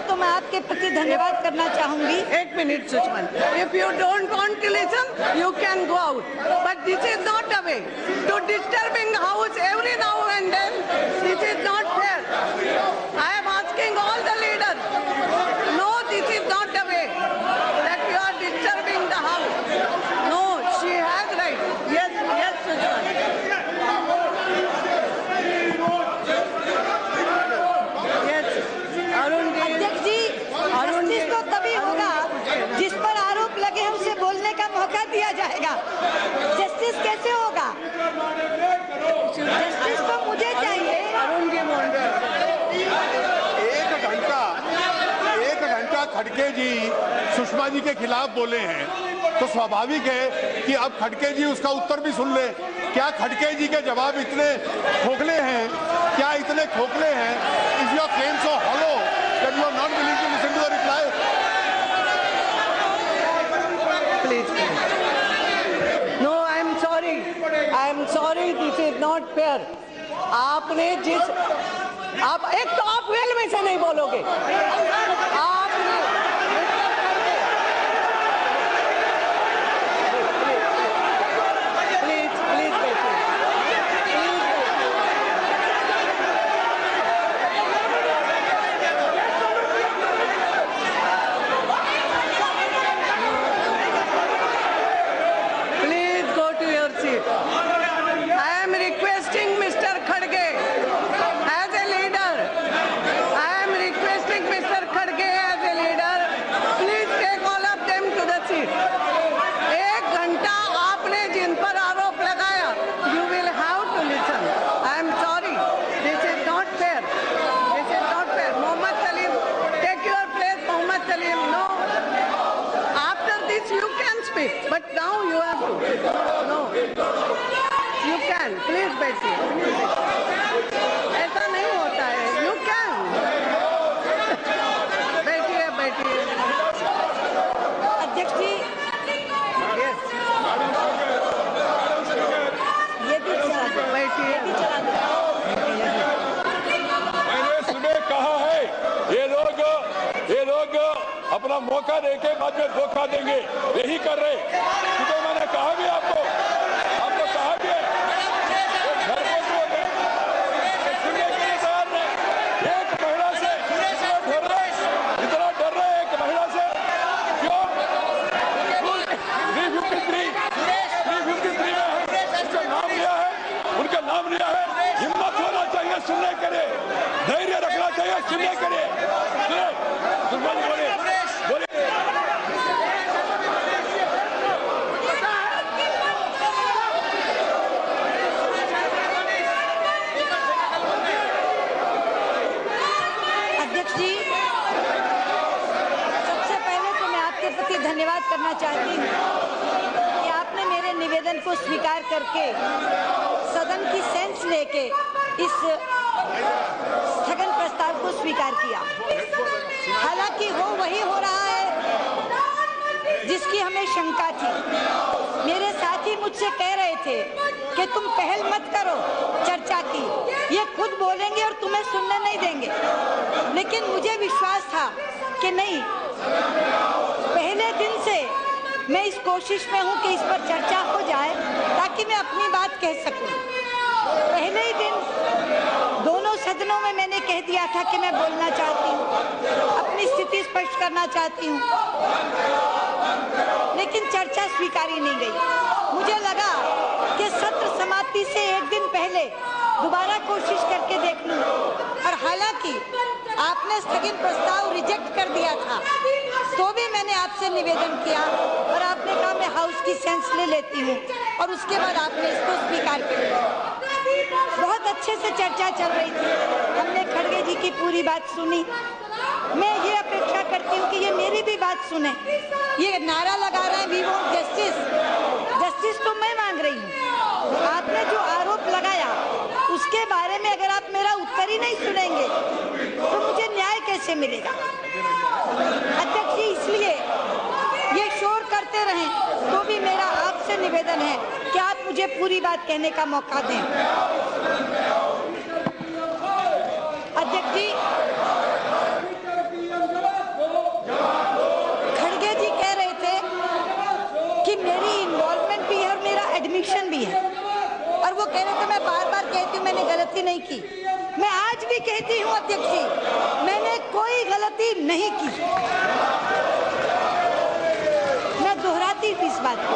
तो मैं आपके प्रति धन्यवाद करना चाहूंगी। एक minute सुषमन, if you don't want to listen, you can go out. But this is not a way to disturbing house every now and then. This is not fair. I am asking all the leaders. No, this is not a way that you are disturbing the house. No, she has right. Yes, yes, Sushman. Yes, Arun ji. अध्यक्ष जी, justice तो तभी होगा जिस पर आरोप लगे हैं उसे बोलने का मौका दिया जाएगा। जस्टिस कैसे होगा? जस्टिस तो मुझे चाहिए। अरुण जी बोल रहे हैं। एक घंटा खड़गे जी सुषमा जी के खिलाफ बोले हैं, तो स्वाभाविक है कि अब खड़गे जी उसका उत्तर भी सुन ले। क्या खड़गे जी के जवाब इतने खोखले हैं? क्या इतने खोखले हैं? Is your claim so hollow that you are not willing to listen to the reply? Please. No, I am sorry, this is not fair. आपने आप एक तो आप वेल में से नहीं बोलोगे। आपने प्लीज बैठिए। Please go to your seat. I am requesting Mr. Khadge as a leader. I am requesting Mr. Khadge as a leader. Please take all of them to the seat. एक घंटा आपने जिन पर आरोप लगाया, you will have to listen. I am sorry. This is not fair. This is not fair. Mohammad Salim, take your place. Mohammad Salim, no. After this you can speak, but now you have to. No. You can. Please बैठिए। ऐसा नहीं होता है। You can. बैठिए। अध्यक्ष जी, Yes. ये भी चला दो। बैठिए। मैंने सुबह कहा है ये लोग अपना मौका देके बाद में धोखा देंगे, यही कर रहे। सुबह मैंने कहा भी आपको कहा भी है, घर को सुनने के लिए तैयार नहीं। एक महिला से इतना डर रहे एक महिला से क्यों? 353 में उनका नाम लिया है। हिम्मत होना चाहिए सुनने के लिए, धैर्य रखना चाहिए सुनने के लिए। बोलिए। अध्यक्ष जी, सबसे पहले तो मैं आपके प्रति धन्यवाद करना चाहती हूँ कि आपने मेरे निवेदन को स्वीकार करके सदन की सेंस लेके इस स्थगन प्रस्ताव को स्वीकार किया। हालांकि वही हो रहा है जिसकी हमें शंका थी। मेरे साथी मुझसे कह रहे थे कि तुम पहल मत करो चर्चा की, ये खुद बोलेंगे और तुम्हें सुनने नहीं देंगे। लेकिन मुझे विश्वास था कि नहीं, पहले दिन से मैं इस कोशिश में हूं कि इस पर चर्चा हो जाए ताकि मैं अपनी बात कह सकूं। पहले ही दिन दोनों सदनों में मैंने कह दिया था कि मैं बोलना चाहती हूं, अपनी स्थिति स्पष्ट करना चाहती हूं, लेकिन चर्चा स्वीकारी नहीं गई। मुझे लगा कि सत्र समाप्ति से एक दिन पहले दोबारा कोशिश करके देख लूं, और हालांकि आपने स्थगित प्रस्ताव रिजेक्ट कर दिया था, तो भी मैंने आपसे निवेदन किया और आपने कहा मैं हाउस की सेंस ले लेती हूँ, और उसके बाद आपने इसको स्वीकार कर लिया। बहुत अच्छे से चर्चा चल रही थी, हमने खड़गे जी की पूरी बात सुनी। मैं ये अपेक्षा करती हूँ कि ये मेरी भी बात सुने। ये नारा लगा रहे हैं वी वांट जस्टिस, जस्टिस तो मैं मांग रही हूँ। आपने जो आरोप लगाया उसके बारे में अगर आप मेरा उत्तर ही नहीं सुनेंगे तो मुझे न्याय कैसे मिलेगा? अध्यक्ष जी, इसलिए ये शोर करते रहें तो भी मेरा आपसे निवेदन है कि आप मुझे पूरी बात कहने का मौका दें। अध्यक्ष जी, गलती नहीं की। मैं आज भी कहती हूँ अध्यक्ष जी, मैंने कोई गलती नहीं की। मैं दोहराती हूँ इस बात को।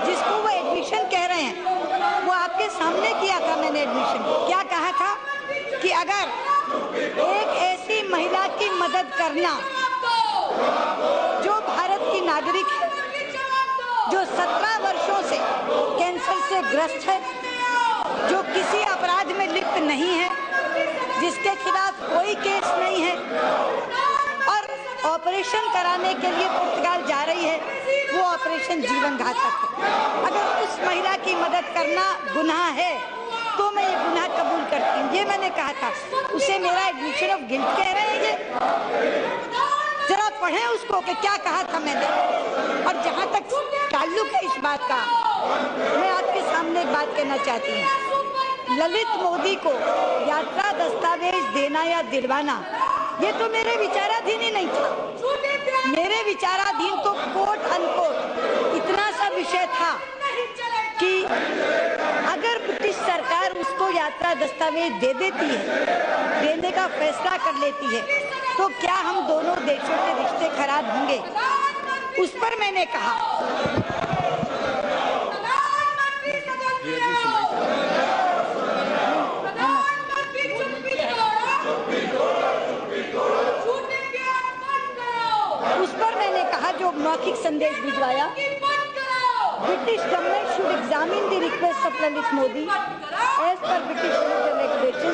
जिसको वो एडमिशन कह रहे हैं, वो आपके सामने किया था मैंने एडमिशन। क्या कहा था कि अगर एक ऐसी महिला की मदद करना जो भारत की नागरिक है, जो 17 वर्षों से कैंसर से ग्रस्त है, जो किसी अपराध में लिप्त नहीं है, जिसके खिलाफ कोई केस नहीं है और ऑपरेशन कराने के लिए पुर्तगाल जा रही है, वो ऑपरेशन जीवन घातक है। अगर उस महिला की मदद करना गुनाह है तो मैं ये गुनाह कबूल करती हूँ। ये मैंने कहा था। उसे मेरा एडमिशन ऑफ गिल्ट कह रहे हैं ये। जरा पढ़ें उसको कि क्या कहा था मैंने। और जहाँ तक ताल्लुक है इस बात का, मैं आपके सामने एक बात कहना चाहती हूँ। ललित मोदी को यात्रा दस्तावेज देना या दिलवाना, ये तो मेरे विचाराधीन ही नहीं था। मेरे विचाराधीन तो कोट अनकोट इतना सा विषय था कि अगर ब्रिटिश सरकार उसको यात्रा दस्तावेज दे देती है, देने का फैसला कर लेती है, तो क्या हम दोनों देशों के रिश्ते खराब होंगे? उस पर मैंने कहा जो मौखिक संदेश भिजवाया, British government should examine the request of Lalit Modi as per British regulation.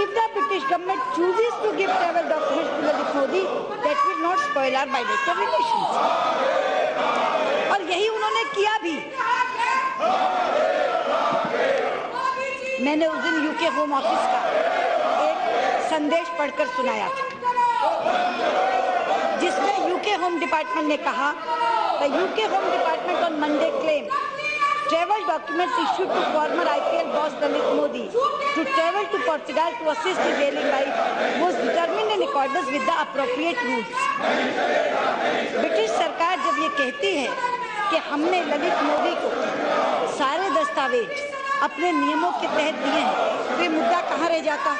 If the British government chooses to give travel documents to Lalit Modi, that will not spoil our bilateral relations. और यही उन्होंने किया भी। मैंने उस दिन यूके होम ऑफिस का एक संदेश पढ़कर सुनाया था, जिसमें यूके होम डिपार्टमेंट ने कहा, the UK home department on Monday claim travel documents issued to former IPL boss Lalit Modi to travel to Portugal to assist the ailing wife was determined in accordance with the appropriate rules. British सरकार जब ये कहती है कि हमने ललित मोदी को सारे दस्तावेज अपने नियमों के तहत दिए हैं, तो ये मुद्दा कहाँ रह जाता?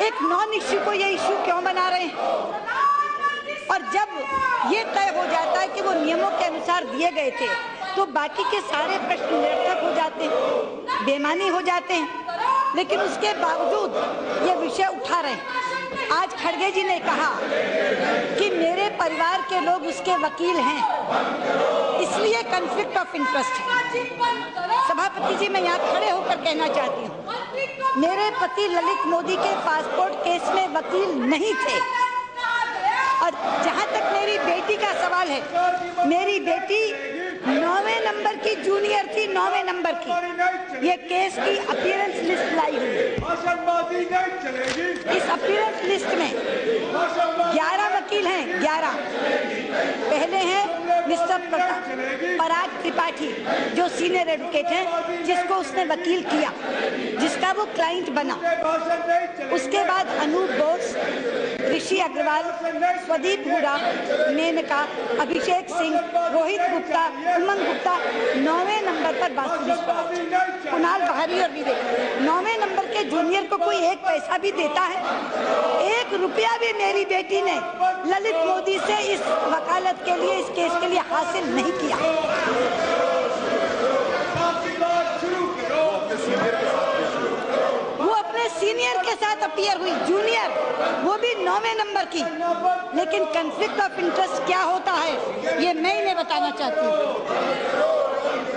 एक नॉन इश्यू को ये इश्यू क्यों बना रहे हैं? और जब ये तय हो जाता है कि वो नियमों के अनुसार दिए गए थे, तो बाकी के सारे प्रश्न निरर्थक हो जाते हैं, बेमानी हो जाते हैं। लेकिन उसके बावजूद ये विषय उठा रहे हैं। आज खड़गे जी ने कहा कि मेरे परिवार के लोग उसके वकील हैं, इसलिए कॉन्फ्लिक्ट ऑफ इंटरेस्ट है। सभापति जी, मैं यहाँ खड़े होकर कहना चाहती हूँ, मेरे पति ललित मोदी के पासपोर्ट केस में वकील नहीं थे। और जहाँ तक मेरी बेटी का सवाल है, मेरी बेटी 9वें नंबर की जूनियर थी, 9वें नंबर की। ये केस की अपीयरेंस लिस्ट लाई हुई। इस अपीयरेंस लिस्ट में 11 वकील हैं, 11। पहले हैं मिस्टर पराग त्रिपाठी, जो सीनियर एडवोकेट हैं, जिसको उसने वकील किया, जिसका वो क्लाइंट बना। उसके बाद अनूप बोस, ऋषि अग्रवाल, स्वदीप हुडा, मेनका, अभिषेक सिंह, रोहित गुप्ता, उमंग गुप्ता। 9वें नंबर पर बासुरी स्वराज, कुणाल बहारी और विवेक। 9वें नंबर के जूनियर को कोई एक पैसा भी देता है? 1 रुपया भी मेरी बेटी ने ललित मोदी से इस वकालत के लिए, इस केस के लिए हासिल नहीं किया। वो अपने सीनियर के साथ अपीयर हुई, जूनियर, वो भी 9वें नंबर की। लेकिन कॉन्फ्लिक्ट ऑफ इंटरेस्ट क्या होता है, ये मैं इन्हें बताना चाहती हूँ।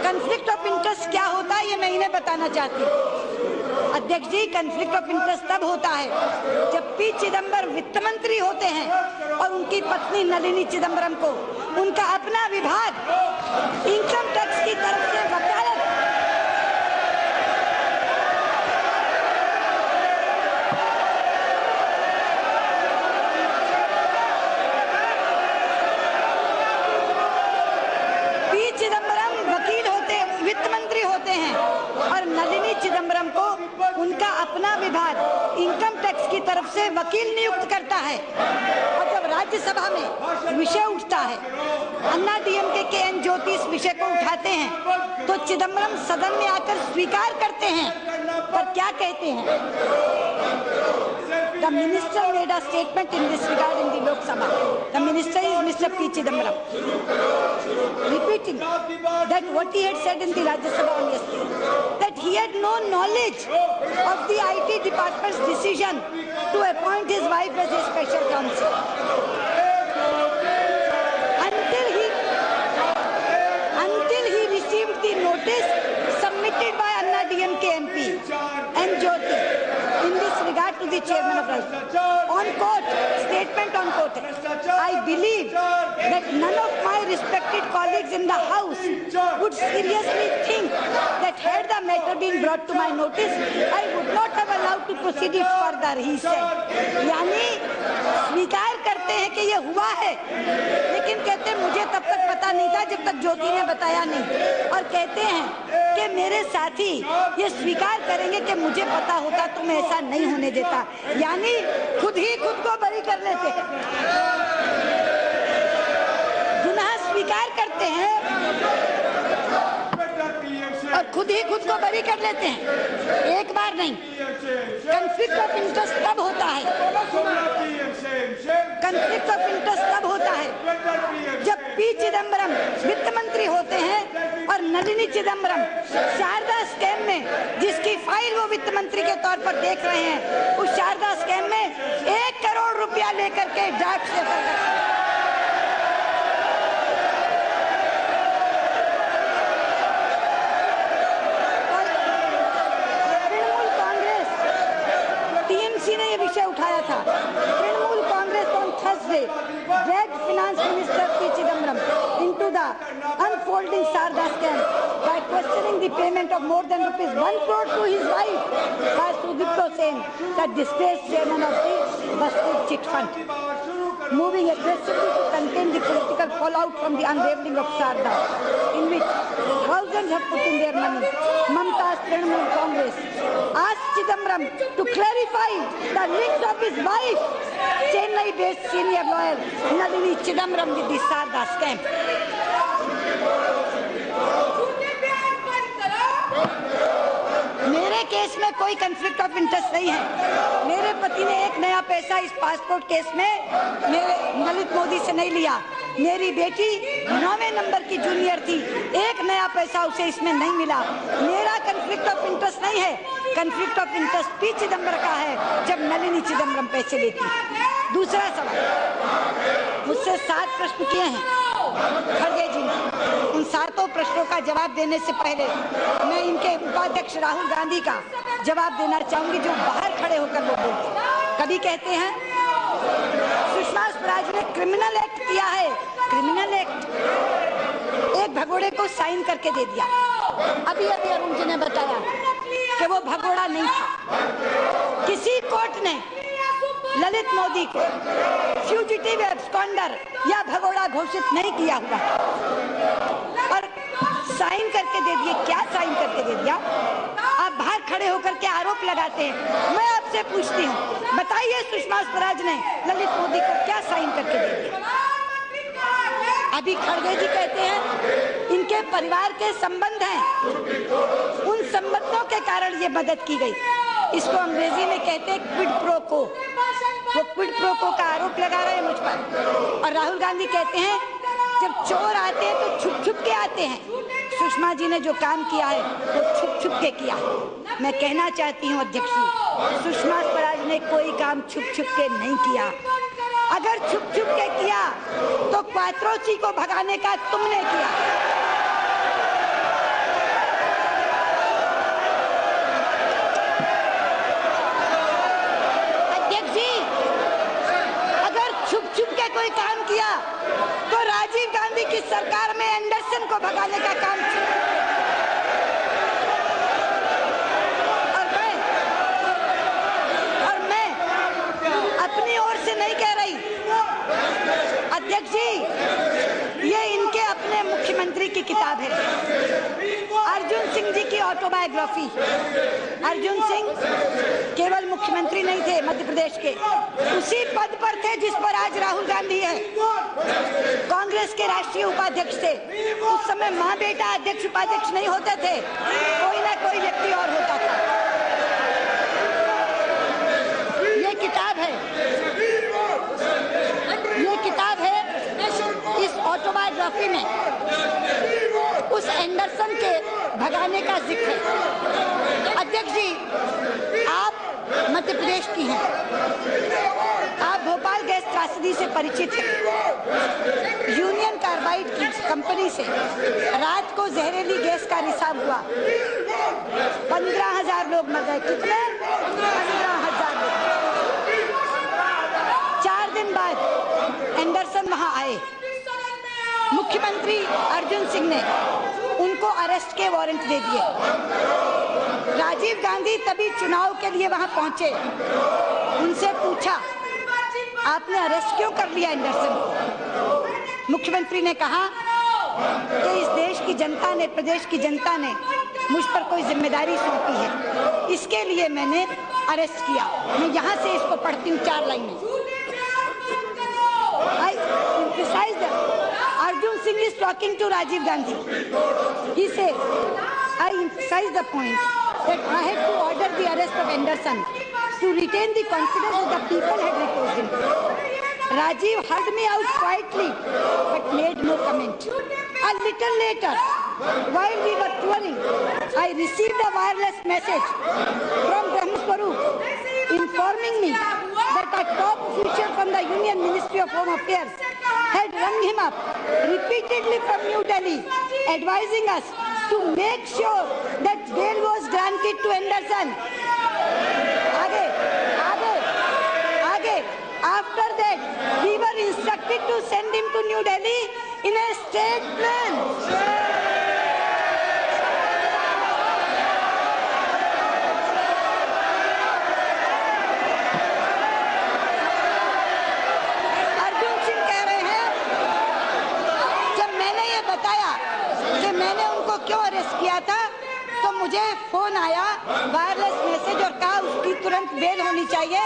कॉन्फ्लिक्ट ऑफ इंटरेस्ट क्या होता है, ये मैं इन्हें बताना चाहती हूँ। अध्यक्ष जी, कॉन्फ्लिक्ट ऑफ इंटरेस्ट तब होता है जब पी चिदम्बरम वित्त मंत्री होते हैं और उनकी पत्नी नलिनी चिदम्बरम को उनका अपना विभाग इनकम टैक्स की तरफ से वकालत चिदम्बरम को उनका अपना विभाग इनकम टैक्स की तरफ से वकील नियुक्त करता है। और जब राज्यसभा में विषय उठता है, अन्ना डीएमके के एन ज्योति इस विषय को उठाते हैं, तो चिदम्बरम सदन में आकर स्वीकार करते हैं पर क्या कहते हैं? The minister made a statement in this regard in the Lok Sabha. The minister is Mr. P. Chidambaram, repeating that what he had said in the Rajya Sabha on yesterday, that he had no knowledge of the IT department's decision to appoint his wife as a special counsel until he received the notice submitted by Anna DMK MP and Jyoti in this regard to the chairman of Rajya. On court, statement on court. I believe that none of my respected colleagues in the House would seriously think that had the matter been brought to my notice, I would not have allowed to proceed it further, he said. यानी स्वीकार करते हैं कि ये हुआ है, लेकिन कहते हैं मुझे तब तक पता नहीं था जब तक ज्योति ने बताया नहीं, और कहते हैं कि मेरे साथी ये स्वीकार करेंगे कि मुझे पता होता तो मैं ऐसा नहीं होने देता। यानी खुद ही खुद को बरी कर लेते हैं, गुनाह स्वीकार करते हैं और खुद ही खुद को बरी कर लेते हैं। एक बार नहीं, कॉन्फ्लिक्ट ऑफ इंटरेस्ट तब होता है, कॉन्फ्लिक्ट ऑफ इंटरेस्ट तब होता है जब पी चिदम्बरम वित्त मंत्री होते हैं और नलिनी चिदम्बरम शारदा स्कैम में जिसकी फाइल वो वित्त मंत्री के तौर पर देख रहे हैं, उस शारदा स्कैम में 1 करोड़ रुपया लेकर के ड्राफ्ट से उठाया था। Trinamool Congress on Thursday dragged Finance Minister P. Chidambaram into the unfolding Sarda scam by questioning the payment of more than ₹1 crore to his wife by Sudipto Sen, the disgraced chairman of the Busted Chit Fund, moving aggressively to contain the political fallout from the unraveling of Sarda, in which thousands have put in their money. Mamta's Trinamool Congress asked Chidambaram to clarify the links of his wife, Chennai-based senior lawyer Nalini Chidambaram, with the Sarda scam. मेरे case में कोई conflict of interest नहीं है। मेरे पति ने एक नया पैसा इस पासपोर्ट केस में मेरे ललित मोदी से नहीं लिया। मेरी बेटी 9वें नंबर की जूनियर थी, एक नया पैसा उसे इसमें नहीं मिला। मेरा कंफ्लिक्ट ऑफ इंटरेस्ट नहीं है, conflict of interest P Chidambaram का है जब नलिनी चिदम्बरम पैसे लेती। दूसरा सवाल, मुझसे 7 प्रश्न किए हैं खड़गे जी ने। उन 7 प्रश्नों का जवाब देने से पहले मैं इनके उपाध्यक्ष राहुल गांधी का जवाब देना चाहूंगी, जो बाहर खड़े होकर वो बोलते। कभी कहते हैं सुषमा स्वराज ने क्रिमिनल एक्ट किया है, क्रिमिनल एक्ट एक भगोड़े को साइन करके दे दिया। अभी अरुण जी ने बताया कि वो भगोड़ा नहीं था। किसी कोर्ट ने ललित मोदी को फ्यूजिटिव एब्सकॉन्डर या भगोड़ा घोषित नहीं किया हुआ और साइन करके दे दिए। क्या साइन करके दे दिया? आप बाहर खड़े होकर के आरोप लगाते हैं। मैं आपसे पूछती हूँ, बताइए सुषमा स्वराज ने ललित मोदी को क्या साइन करके दे दिया? अभी खड़गे जी कहते हैं इनके परिवार के संबंध हैं, उन संबंधों के कारण ये मदद की गई। इसको अंग्रेजी में कहते हैं क्विड प्रो को। वो क्विड प्रो को का आरोप लगा रहे हैं मुझ पर। और राहुल गांधी कहते हैं जब चोर आते हैं तो छुप छुप के आते हैं। सुषमा जी ने जो काम किया है वो छुप छुप के किया है। मैं कहना चाहती हूँ अध्यक्ष जी, सुषमा स्वराज ने कोई काम छुप छुप के नहीं किया। अगर छुप छुप के किया तो क्वात्रोची को भगाने का तुमने किया। अध्यक्ष जी, अगर छुप छुप के कोई काम किया तो राजीव गांधी की सरकार में एंडरसन को भगाने का काम किया। और मैं अपनी ओर से नहीं कह रही अध्यक्ष जी, ये इनके अपने मुख्यमंत्री की किताब है, अर्जुन सिंह जी की ऑटोबायोग्राफी। अर्जुन सिंह केवल मुख्यमंत्री नहीं थे मध्य प्रदेश के, उसी पद पर थे जिस पर आज राहुल गांधी है। कांग्रेस के राष्ट्रीय उपाध्यक्ष थे। उस समय माँ बेटा अध्यक्ष उपाध्यक्ष नहीं होते थे, कोई ना कोई व्यक्ति और होता था। एंडरसन के भगाने का जिक्र है। अध्यक्ष जी, आप मध्य प्रदेश की हैं, आप भोपाल गैस त्रासदी से परिचित हैं। यूनियन कार्बाइड की कंपनी से रात को जहरीली गैस का रिसाव हुआ, 15,000 लोग मर गए। कितने? 15,000 लोग। 4 दिन बाद एंडरसन वहां आए। मुख्यमंत्री अर्जुन सिंह ने उनको अरेस्ट के वारंट दे दिए। राजीव गांधी तभी चुनाव के लिए वहां पहुंचे। उनसे पूछा, आपने अरेस्ट क्यों कर लिया एंडरसन को? मुख्यमंत्री ने कहा कि इस देश की जनता ने, प्रदेश की जनता ने मुझ पर कोई जिम्मेदारी सौंपी है, इसके लिए मैंने अरेस्ट किया। मैं यहाँ से इसको पढ़ती हूँ 4 लाइनें। Arjun Singh is talking to Rajiv Gandhi. He says, I emphasize the point that I had to order the arrest of Anderson to retain the confidence that the people had reposed in him. Rajiv heard me out quietly but made no comment. A little later, while we were touring, I received a wireless message from Brahmaswarup informing me that a top official from the Union Ministry of Home Affairs had rung him up repeatedly from New Delhi, advising us to make sure that bail was granted to Anderson. Aage. After that, we were instructed to send him to New Delhi in a state plane. क्यों arrest किया था तो मुझे phone आया, wireless message, और कहा उसकी तुरंत बेल होनी चाहिए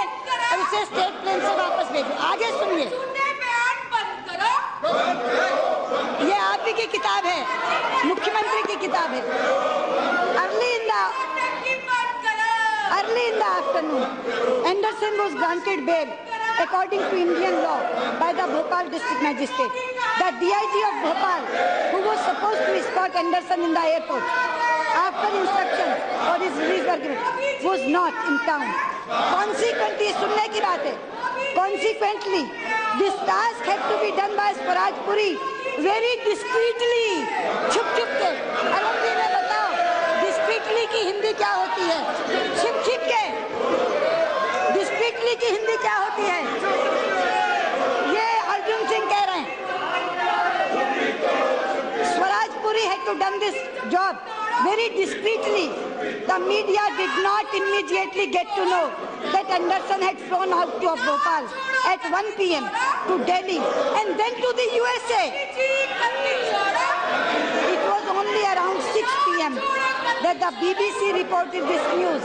और उसे स्टेट प्लेन से वापस भेजो। आगे सुनिए, ये आप ही की किताब है, मुख्यमंत्री की किताब है। Early in the afternoon Anderson was granted bail according to Indian law by the Bhopal district magistrate. The DIG of Bhopal, who was supposed to escort Anderson in the airport after instructions for his release were given, was not in town. Consequently, सुनने की बात है, consequently, this task had to be done by Swaraj Puri very discreetly, छुप-छुप के। अरुण जी ने बताओ, discreetly की हिंदी क्या होती है? छिप-छिप के। डिस्क्रीटली की हिंदी क्या होती है? ये अर्जुन सिंह कह रहे हैं। Swarajpuri had to done this job very discreetly. The media did not immediately get to know that Anderson had flown out to Bhopal at 1 p.m. to Delhi and then to the USA. It was only around 6 p.m. that the BBC reported this news,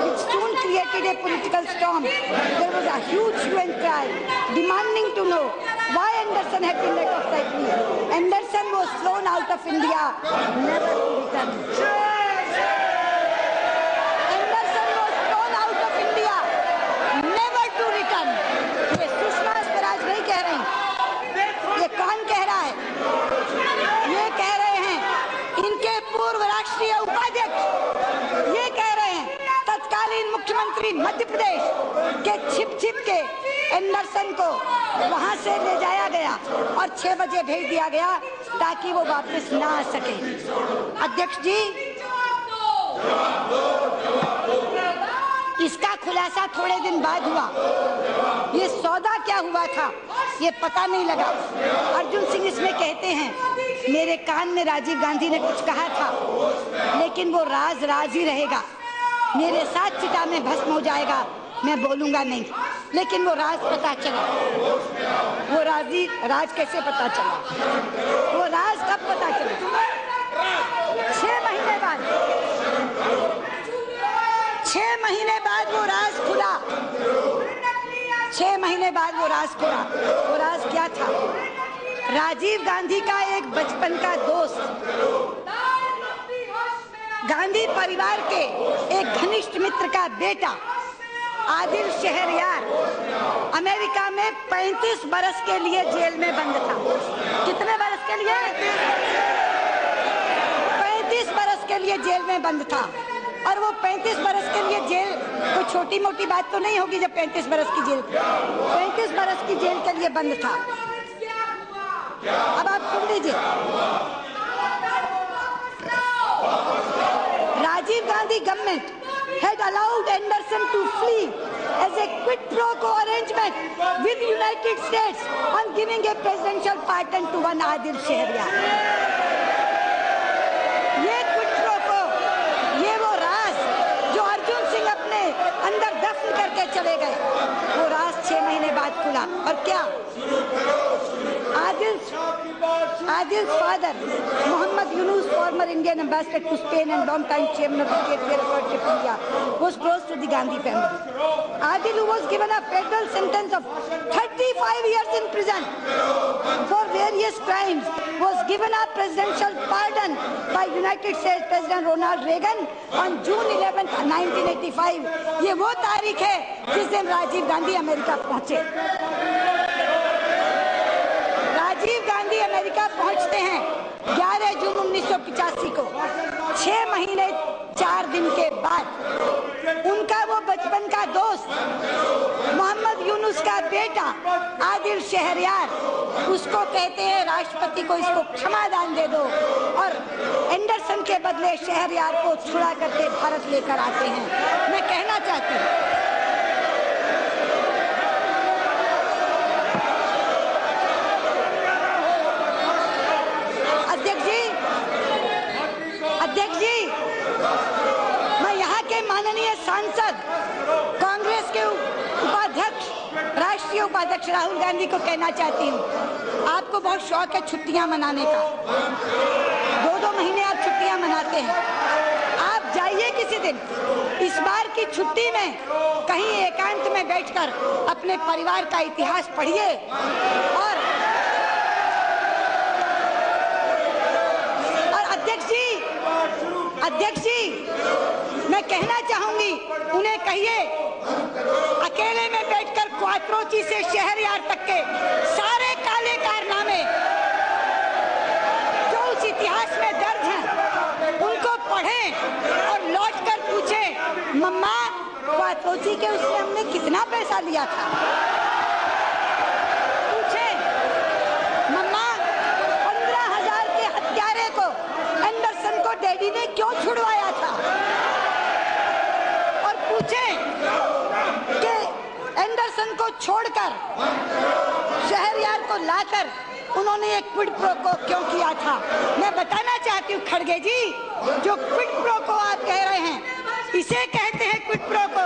which soon created a political storm. There was a huge hue and cry demanding to know why Anderson had been let off lightly. Anderson was flown out of India, never to return. Anderson was flown out of India, never to return. ये सुषमा स्वराज नहीं कह रही, ये कौन कह रहा है? ये कह रहे हैं इनके पूर्व राष्ट्रीय उपाध्यक्ष, ये कह रहे हैं तत्कालीन मुख्यमंत्री मध्य प्रदेश के छिप के एंडरसन को वहां से ले जाया गया और 6 बजे भेज दिया गया ताकि वो वापस ना आ सके। अध्यक्ष जी, इसका खुलासा थोड़े दिन बाद हुआ। ये सौदा क्या हुआ था ये पता नहीं लगा। अर्जुन सिंह इसमें कहते हैं मेरे कान में राजीव गांधी ने कुछ कहा था, लेकिन वो राज ही रहेगा। मेरे साथ चिता में भस्म हो जाएगा, मैं बोलूंगा नहीं, लेकिन वो राज पता चला। वो राज कैसे पता चला? वो राज कब पता चला? 6 महीने बाद, 6 महीने बाद वो राज खुला। 6 महीने बाद वो राज खुला। वो राज क्या था? राजीव गांधी का एक बचपन का दोस्त, गांधी परिवार के एक घनिष्ठ मित्र का बेटा आदिल शहरयार अमेरिका में 35 बरस के लिए जेल में बंद था। कितने बरस के लिए? लिए जेल में बंद था, और वो 35 बरस के लिए जेल कोई छोटी मोटी बात तो नहीं होगी जब 35 बरस की जेल 35 बरस की जेल के लिए बंद था। अब आप सुन लीजिए, Rajiv Gandhi government had allowed Anderson to flee as a quid pro quo arrangement with United States on giving a presidential pardon to one Adil Shehryar. ये quid pro quo, ये वो राज जो अर्जुन सिंह अपने अंदर दफन करके चले गए, वो राज 6 महीने बाद खुला। और क्या Adil's father, Muhammad Yunus, former Indian ambassador to Spain and long-time chairman of the State Welfare of India, was close to the Gandhi family. Adil, who was given a federal sentence of 35 years in prison for various crimes, was given a presidential pardon by United States President Ronald Reagan on June 11, 1985. ये वो तारीख है जिस दिन Rajiv Gandhi America पहुंचे। Rajiv Gandhi America पहुंचते हैं 11 जून 1985 को। 6 महीने 4 दिन के बाद उनका वो बचपन का दोस्त मोहम्मद यूनुस का बेटा आदिल शहरयार, उसको कहते हैं राष्ट्रपति को इसको क्षमादान दे दो, और एंडरसन के बदले शहरयार को छुड़ा करके भारत लेकर आते हैं। मैं कहना चाहती हूँ, अध्यक्ष जी, मैं यहाँ के माननीय सांसद कांग्रेस के उपाध्यक्ष, राष्ट्रीय उपाध्यक्ष राहुल गांधी को कहना चाहती हूँ, आपको बहुत शौक है छुट्टियां मनाने का, 2-2 महीने आप छुट्टियां मनाते हैं। आप जाइए किसी दिन, इस बार की छुट्टी में कहीं एकांत में बैठकर अपने परिवार का इतिहास पढ़िए। और अध्यक्ष जी, मैं कहना चाहूंगी, उन्हें कहिए अकेले में बैठकर क्वात्रोची से शहरयार तक के सारे काले कारनामे जो उस इतिहास में दर्ज हैं, उनको पढ़ें और लौटकर पूछें, मम्मा क्वात्रोची के उससे हमने कितना पैसा लिया था। पूछें, मम्मा 15,000 के हत्यारे को एंडरसन को डैडी ने क्यों छुड़वाया था। और पूछें कि एंडरसन को छोड़कर शहरयार को लाकर उन्होंने एक क्विड प्रो को क्यों किया था। मैं बताना चाहती हूँ खड़गे जी, जो क्विड प्रो को आप कह रहे हैं, इसे कहते हैं क्विड प्रो को।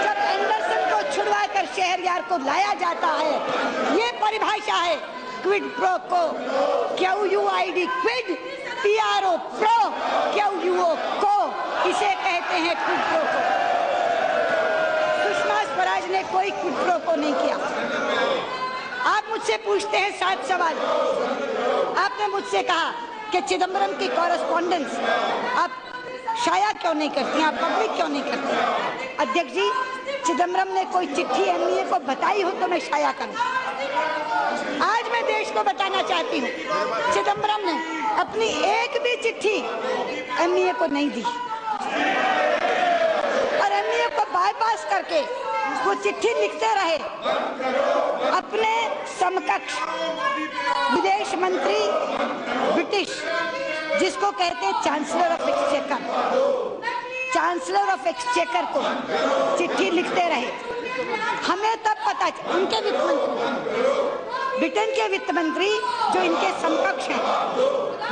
जब एंडरसन को छुड़वाकर शहरयार को लाया जाता है, ये परिभाषा है quid pro quo. QUID quid, PRO pro, QUO quo, इसे कहते हैं क्विड प्रो को। सुषमा स्वराज ने कोई क्विड प्रो को नहीं किया। आप मुझसे पूछते हैं 7 सवाल। आपने मुझसे कहा कि चिदम्बरम की कॉरेस्पॉन्डेंस आप शाया क्यों नहीं करती, आप पब्लिक क्यों नहीं करती। अध्यक्ष जी, चिदम्बरम ने कोई चिट्ठी MA को बताई हो तो मैं शाया करूं। आज मैं देश को बताना चाहती हूँ, चिदम्बरम ने अपनी एक भी चिट्ठी MA को नहीं दी, और MA को बाईपास करके वो चिट्ठी लिखते रहे अपने समकक्ष विदेश मंत्री ब्रिटिश, जिसको कहते हैं chancellor of exchequer, chancellor of exchequer को चिट्ठी लिखते रहे। हमें तब पता, उनके वित्त मंत्री, ब्रिटेन के वित्त मंत्री जो इनके समकक्ष हैं,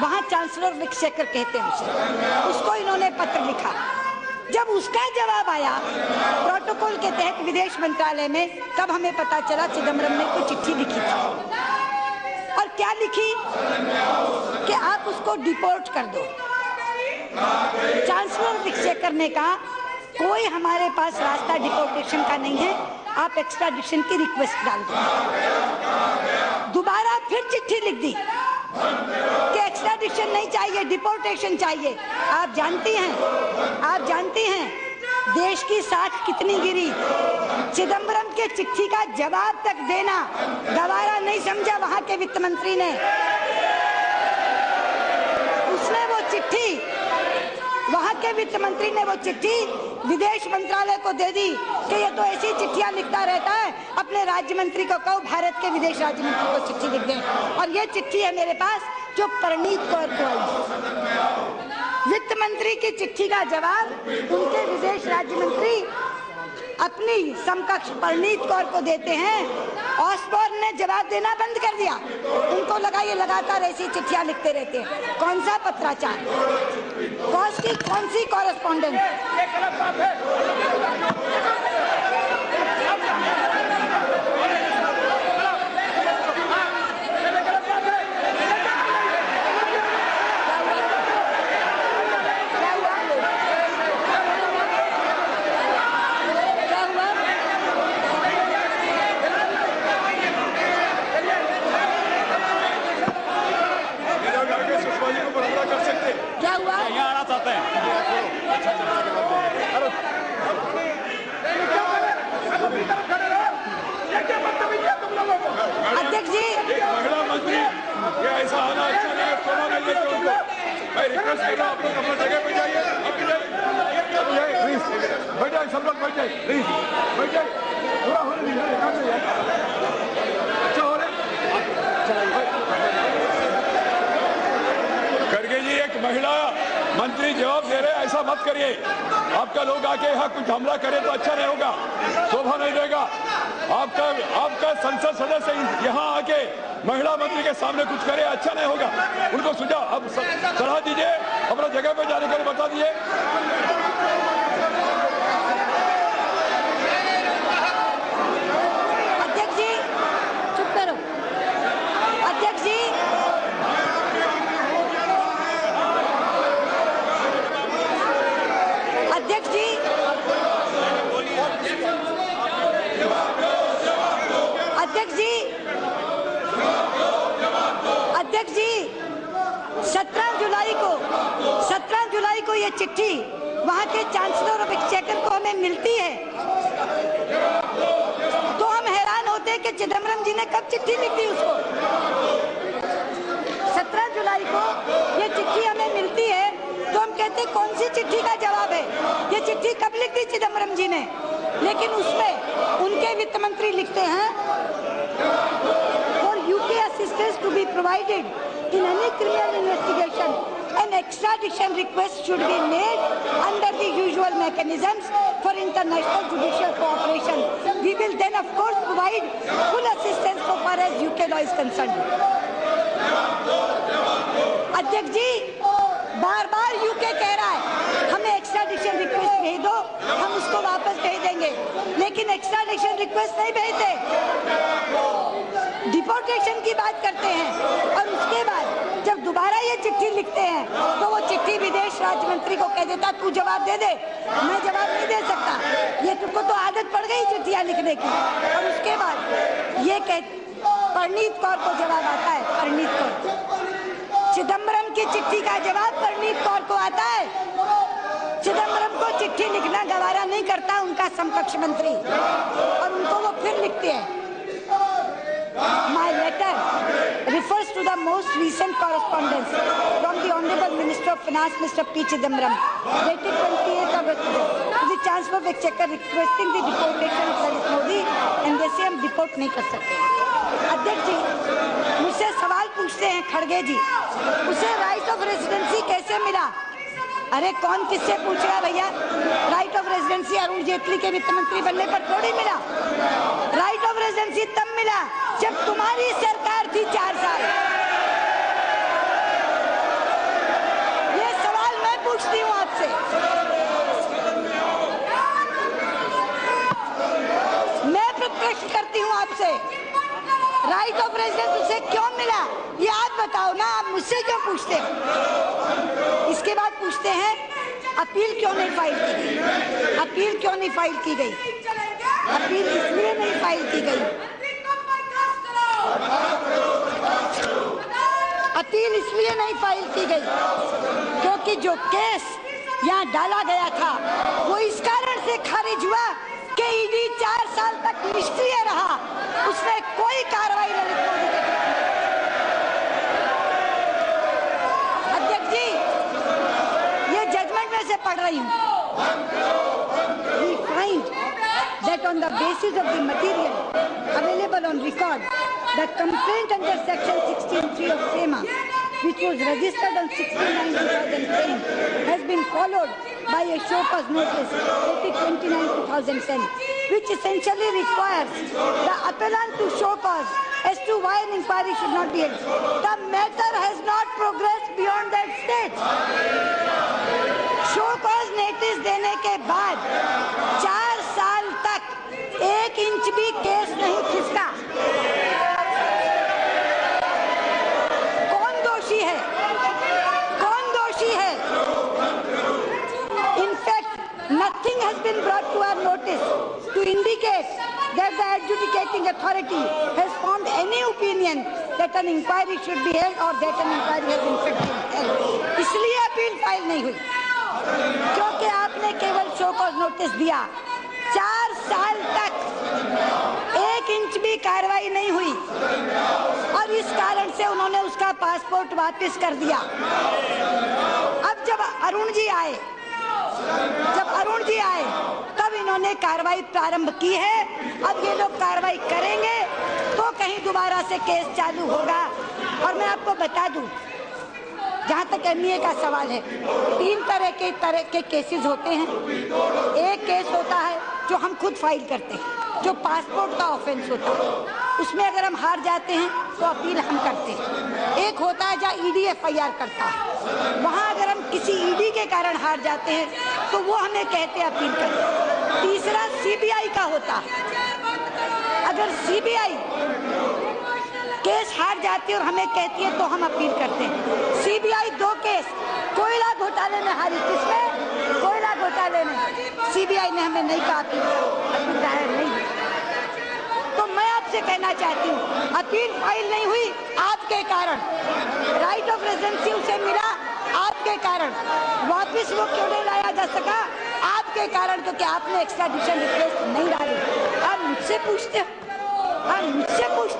वहाँ चांसलर ऑफ एक्सचेकर कहते हैं उसे, उसको इन्होंने पत्र लिखा। जब उसका जवाब आया प्रोटोकॉल के तहत विदेश मंत्रालय में, तब हमें पता चला चिदम्बरम ने कोई चिट्ठी लिखी थी। और क्या लिखी कि आप उसको डिपोर्ट कर दो। चांसलर एक्सचेकर ने कहा कोई हमारे पास रास्ता डिपोर्टेशन का नहीं है, आप एक्स्ट्राडिशन की रिक्वेस्ट डाल दो। दोबारा फिर चिट्ठी लिख दी कि एक्स्ट्राडिशन नहीं चाहिए, डिपोर्टेशन चाहिए। आप जानती हैं देश की साख कितनी गिरी। चिदम्बरम के चिट्ठी का जवाब तक देना गवारा नहीं समझा वहां के वित्त मंत्री ने। उसने वो चिट्ठी के वित्त मंत्री ने वो चिट्ठी विदेश मंत्रालय को दे दी कि ये तो ऐसी चिट्ठियां लिखता रहता है, अपने राज्य मंत्री को कहो भारत के विदेश राज्य मंत्री को चिट्ठी लिख दें। और ये चिट्ठी है मेरे पास जो परनीत कौर को आई। वित्त मंत्री की चिट्ठी का जवाब उनके विदेश राज्य मंत्री अपनी समकक्ष परनीत कौर को देते हैं। ऑसबॉर्न ने जवाब देना बंद कर दिया, उनको लगा ये लगातार ऐसी चिट्ठियां लिखते रहते हैं। कौन सा पत्राचार, कौन सी कॉरेस्पॉन्डेंस? क्या हुआ? अध्यक्ष जी, महिला मंत्री ये ऐसा आना अच्छा नहीं है, शोभा नहीं देते उनको। मैं रिक्वेस्ट कर रहा हूँ, आप लोग अपनी जगह पे जाइए, बैठ जाए, सब लोग बैठ जाए, प्लीज बैठ जाए, पूरा होने दीजिए, अच्छा हो रहे। खड़गे जी, एक महिला मंत्री जवाब दे रहे, ऐसा मत करिए। आपका लोग आके यहाँ कुछ हमला करे तो अच्छा नहीं होगा, शोभा नहीं देगा। आपका संसद सदस्य यहाँ आके महिला मंत्री के सामने कुछ करे, अच्छा नहीं होगा। उनको सुझाव अब सलाह दीजिए, अपना जगह पे जाने के लिए बता दीजिए। अध्यक्ष जी चुप करो। अध्यक्ष जी, अध्यक्ष जी, अध्यक्ष जी, अध्यक्ष जी, 17 जुलाई को ये चिट्ठी वहां के चांसलर ऑफ एक्सचेकर को हमें मिलती है, तो हम हैरान होते हैं कि चिदम्बरम जी ने कब चिट्ठी लिखी उसको। 17 जुलाई को ये चिट्ठी हमें मिलती है, तो हम कहते कौन सी चिट्ठी का जवाब है, ये चिट्ठी कब लिख दी चिदम्बरम जी ने। लेकिन उसमें उनके वित्त मंत्री लिखते हैं, for UK assistance to be provided in any criminal investigation an extradition request should be made under the usual mechanisms for international judicial cooperation. We will then of course provide full assistance so far as UK law is concerned. अध्यक्ष जी, बार बार UK कह रहा है हमें extradition request भेज दो, हम उसको वापस भेज देंगे, लेकिन एक्स्ट्राडिशन रिक्वेस्ट नहीं भेजते, डिपोर्टेशन की बात करते हैं। और उसके बाद जब दोबारा ये चिट्ठी लिखते हैं तो वो चिट्ठी विदेश राज्य मंत्री को कह देता तू जवाब दे दे, मैं जवाब नहीं दे सकता। ये तुमको तो आदत पड़ गई चिट्ठियां लिखने की। और उसके बाद ये परनीत कौर को जवाब आता है, परनीत कौर, चिदम्बरम की चिट्ठी का जवाब परनीत कौर को आता है। चिदम्बरम को चिट्ठी लिखना गवारा नहीं करता उनका समकक्ष मंत्री, और उनको वो फिर लिखते हैं, My letter refers to the most recent correspondence from the Honorable Minister of Finance, Mr. P. Chidambaram, dated 28th August, to the Chancellor of Exchequer requesting the deportation of Laliत Modi, and जैसे हम deport नहीं कर सकते। अध्यक्ष जी, मुझसे सवाल पूछते हैं खड़गे जी, उसे राइट ऑफ रेसिडेंसी कैसे मिला? अरे कौन किससे पूछ रहा है भैया? Right of residency Arun Jaitley के वित्त मंत्री बनने पर थोड़ी मिला। राइट ऑफ रेजिडेंसी तब मिला जब तुम्हारी सरकार थी 4 साल। ये सवाल मैं पूछती हूँ आपसे, मैं प्रश्न करती हूँ आपसे, राइट ऑफ रेजिडेंस उसे क्यों मिला ये आप बताओ ना, आप मुझसे क्यों पूछते हो? इसके बाद पूछते हैं अपील क्यों नहीं फाइल की गई? अपील क्यों नहीं फाइल की गई? अपील इसलिए नहीं फाइल की गई, अपील इसलिए नहीं फाइल की गई क्योंकि जो केस यहाँ डाला गया था वो इस कारण से खारिज हुआ कि ईडी 4 साल तक निष्क्रिय रहा, उसने कोई कार्रवाई ललित मोदी के खिलाफ। अध्यक्ष जी, ये जजमेंट में से पढ़ रही हूँ। We find that on the basis of the material available on record, the complaint under section 16(3) of SEMA, which was registered on 16/9/2010, has been followed by a show cause notice dated 29/2010, which essentially requires the appellant to show cause as to why an inquiry should not be held. The matter has not progressed beyond that stage. Show cause notice देने के बाद 4 साल तक 1 inch भी case नहीं खिसका। कौन दोषी है? कौन दोषी है? In fact, nothing has been brought to our notice to indicate that the adjudicating authority has formed any opinion that an inquiry should be held or that an inquiry has in fact been held. इसलिए appeal file नहीं हुई, क्योंकि आपने केवल show cause notice दिया। 4 साल तक 1 inch भी कार्रवाई नहीं हुई और इस कारण से उन्होंने उसका पासपोर्ट वापस कर दिया। अब जब अरुण जी आए तब इन्होंने कार्रवाई प्रारंभ की है। अब ये लोग कार्रवाई करेंगे तो कहीं दोबारा से केस चालू होगा। और मैं आपको बता दूं, जहाँ तक एमईए का सवाल है, 3 तरह के केसेस होते हैं। एक केस होता है जो हम खुद फाइल करते हैं, जो पासपोर्ट का ऑफेंस होता है, उसमें अगर हम हार जाते हैं तो अपील हम करते हैं। एक होता है जहाँ ईडी एफआईआर करता है, वहाँ अगर हम किसी ईडी के कारण हार जाते हैं तो वो हमें कहते हैं अपील करें। तीसरा सीबीआई का होता है, अगर सीबीआई केस हार जाती है और हमें कहती है तो हम अपील करते हैं। सीबीआई 2 केस कोयला घोटाले में हारी। किसमें? कोयला घोटाले में। सीबीआई ने हमें नहीं कहा अपील दायर नहीं। तो मैं आपसे कहना चाहती हूँ, अपील फाइल नहीं हुई आपके कारण, राइट ऑफ रेजिडेंसी उसे मिला आपके कारण, वापिस वो क्यों नहीं लाया जा सका? आपके कारण, क्योंकि आपने एक्स्ट्राडिशन रिक्वेस्ट नहीं डाली। आप मुझसे पूछते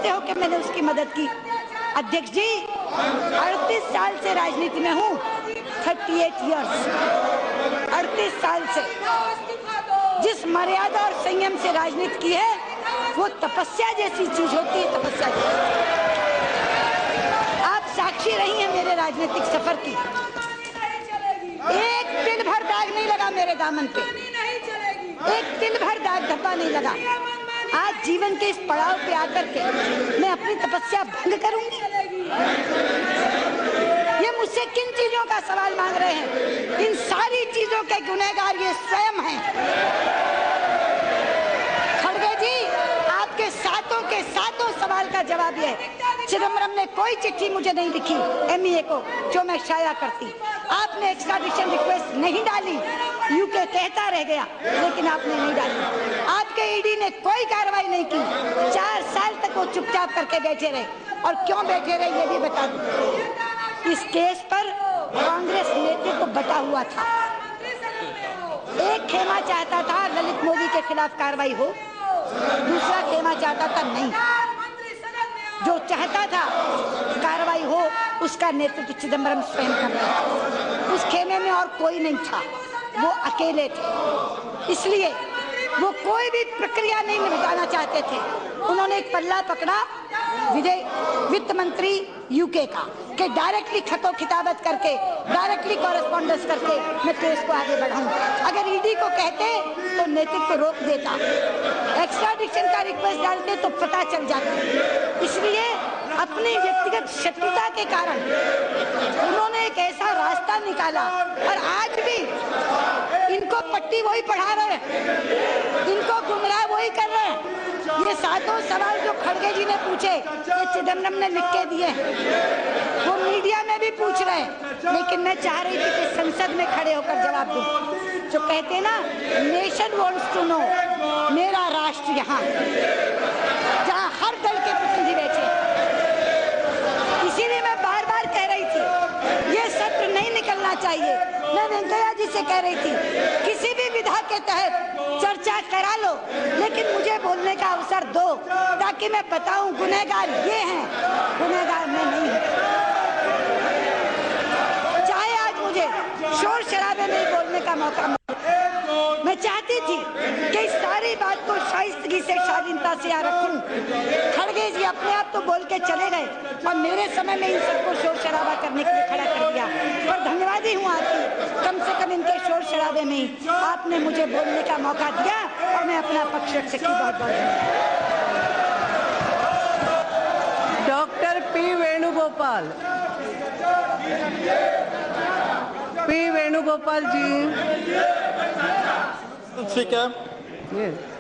हो कि मैंने उसकी मदद की। अध्यक्ष जी, 38 साल से राजनीति में हूँ, 38 इयर्स, 38 साल से जिस मर्यादा और संयम से राजनीति की है वो तपस्या जैसी चीज होती है। तपस्या जैसी। आप साक्षी रही हैं मेरे राजनीतिक सफर की। एक तिल भर दाग नहीं लगा मेरे दामन पे, एक तिल भर दाग धब्बा नहीं लगा। आज जीवन के इस पड़ाव पे आकर के मैं अपनी तपस्या भंग करूंगी? ये मुझसे किन चीजों का सवाल मांग रहे हैं? इन सारी चीजों के गुनहगार ये स्वयं हैं। खड़गे जी, आपके सातों सवाल का जवाब ये है, चिदम्बरम ने कोई चिट्ठी मुझे नहीं लिखी एमईए को जो मैं शाया करती। आपने एक्स्ट्राडिशन रिक्वेस्ट नहीं डाली, यूके कहता रह गया, लेकिन आपने नहीं डाली। आपके ईडी ने कोई कार्रवाई नहीं की। 4 साल तक वो चुपचाप करके बैठे रहे। और क्यों बैठे रहे ये भी बता दूं। इस केस पर कांग्रेस नेतृत्व बटा हुआ था। एक खेमा चाहता था ललित मोदी के खिलाफ कार्रवाई हो, दूसरा खेमा चाहता था नहीं। जो चाहता था कार्रवाई हो उसका नेतृत्व चिदम्बरम स्वयं कर रहा था। उस खेमे में और कोई नहीं था, वो अकेले थे। इसलिए वो कोई भी प्रक्रिया नहीं निभाना चाहते थे। उन्होंने एक पल्ला पकड़ा वित्त मंत्री यूके का कि डायरेक्टली खतो खिताबत करके, डायरेक्टली कॉरेस्पॉन्डेंस करके मैं केस को आगे बढ़ाऊं। अगर ईडी को कहते तो नेतृत्व रोक देता, एक्स्ट्राडिशन का रिक्वेस्ट डालते तो पता चल जाता। इसलिए अपनी व्यक्तिगत शत्रुता के कारण उन्होंने एक ऐसा रास्ता निकाला और आज भी इनको पट्टी वही पढ़ा रहे हैं, इनको गुमराह वही कर रहे हैं। ये 7 सवाल जो खड़गे जी ने पूछे ये चिदम्बरम ने लिख के दिए, वो मीडिया में भी पूछ रहे हैं। लेकिन मैं चाह रही थी कि संसद में खड़े होकर जवाब दूं। जो कहते हैं ना, नेशन वांट्स टू नो, मेरा राष्ट्र यहाँ जहाँ हर दल के प्रतिनिधि बैठे। इसीलिए मैं बार बार कह रही थी ये सत्र नहीं निकलना चाहिए। मैं वेंकैया जी से कह रही थी किसी भी विधा के तहत चर्चा करा लो, लेकिन मुझे बोलने का अवसर दो ताकि मैं बताऊं गुनहगार ये हैं, गुनहगार मैं नहीं हूं। चाहे आज मुझे शोर शराबे में बोलने का मौका मिला। मैं चाहती थी कि इस सारी बात को शाइस्तगी से, शालीनता से यहाँ रखूं। खड़गे जी अपने आप तो बोल के चले गए और मेरे समय में इन सबको शोर शराबा करने के लिए खड़ा कर दिया। पर धन्यवादी हूँ आपकी, कम से कम इनके शोर शराबे में आपने मुझे बोलने का मौका दिया और मैं अपना पक्ष रख सकी। बहुत बहुत doctor P Venugopal. P Venugopal ji. Speaker, Yes.